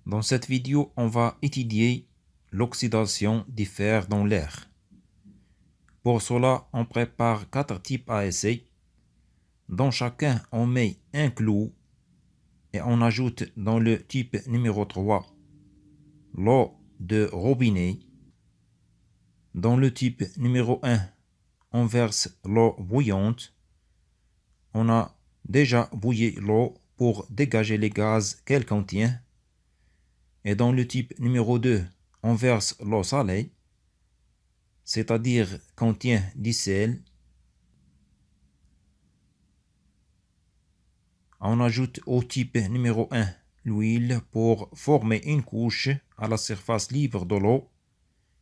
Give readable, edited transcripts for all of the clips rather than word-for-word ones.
Dans cette vidéo, on va étudier l'oxydation du fer dans l'air. Pour cela, on prépare 4 types à essai. Dans chacun, on met un clou et on ajoute dans le type numéro 3 l'eau de robinet. Dans le type numéro 1, on verse l'eau bouillante. On a déjà bouilli l'eau pour dégager les gaz qu'elle contient. Et dans le type numéro 2, on verse l'eau salée, c'est-à-dire contient du sel. On ajoute au type numéro 1 l'huile pour former une couche à la surface libre de l'eau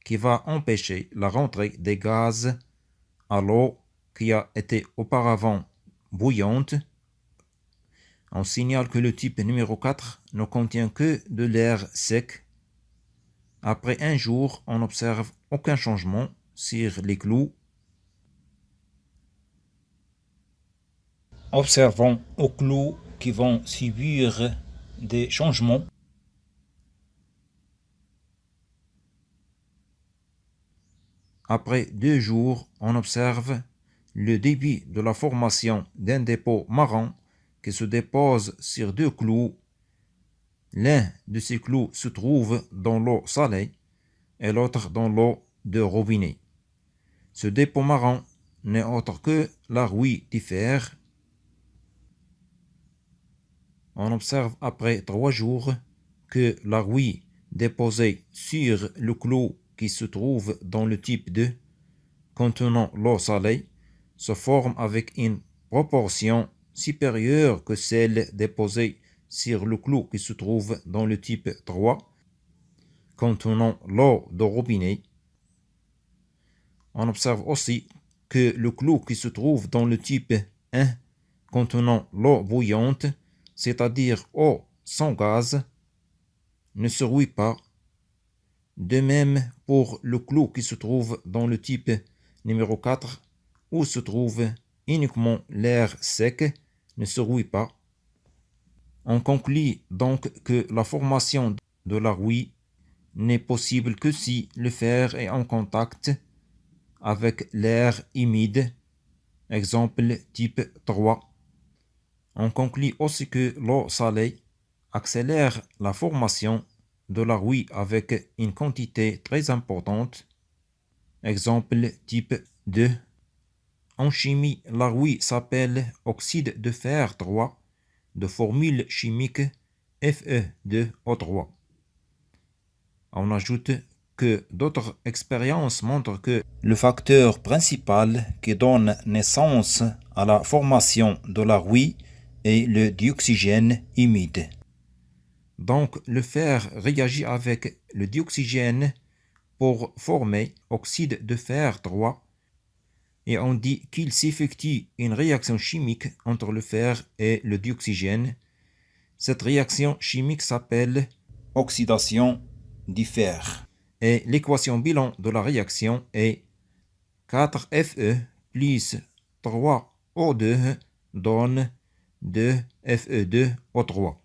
qui va empêcher la rentrée des gaz à l'eau qui a été auparavant bouillante. On signale que le type numéro 4 ne contient que de l'air sec. Après un jour, on n'observe aucun changement sur les clous. Observons aux clous qui vont subir des changements. Après 2 jours, on observe le début de la formation d'un dépôt marron qui se dépose sur 2 clous. L'un de ces clous se trouve dans l'eau salée et l'autre dans l'eau de robinet. Ce dépôt marron n'est autre que la rouille du fer. On observe après 3 jours que la rouille déposée sur le clou qui se trouve dans le type 2 contenant l'eau salée se forme avec une proportion supérieure que celle déposée sur le clou qui se trouve dans le type 3 contenant l'eau de robinet. On observe aussi que le clou qui se trouve dans le type 1 contenant l'eau bouillante, c'est-à-dire eau sans gaz, ne se rouille pas. De même pour le clou qui se trouve dans le type numéro 4, où se trouve uniquement l'air sec, ne se rouille pas. On conclut donc que la formation de la rouille n'est possible que si le fer est en contact avec l'air humide, exemple type 3. On conclut aussi que l'eau salée accélère la formation de la rouille avec une quantité très importante, exemple type 2. En chimie, la rouille s'appelle oxyde de fer 3, de formule chimique Fe2O3. On ajoute que d'autres expériences montrent que le facteur principal qui donne naissance à la formation de la rouille est le dioxygène humide. Donc, le fer réagit avec le dioxygène pour former oxyde de fer 3 et on dit qu'il s'effectue une réaction chimique entre le fer et le dioxygène. Cette réaction chimique s'appelle oxydation du fer. Et l'équation bilan de la réaction est 4Fe plus 3O2 donne 2Fe2O3.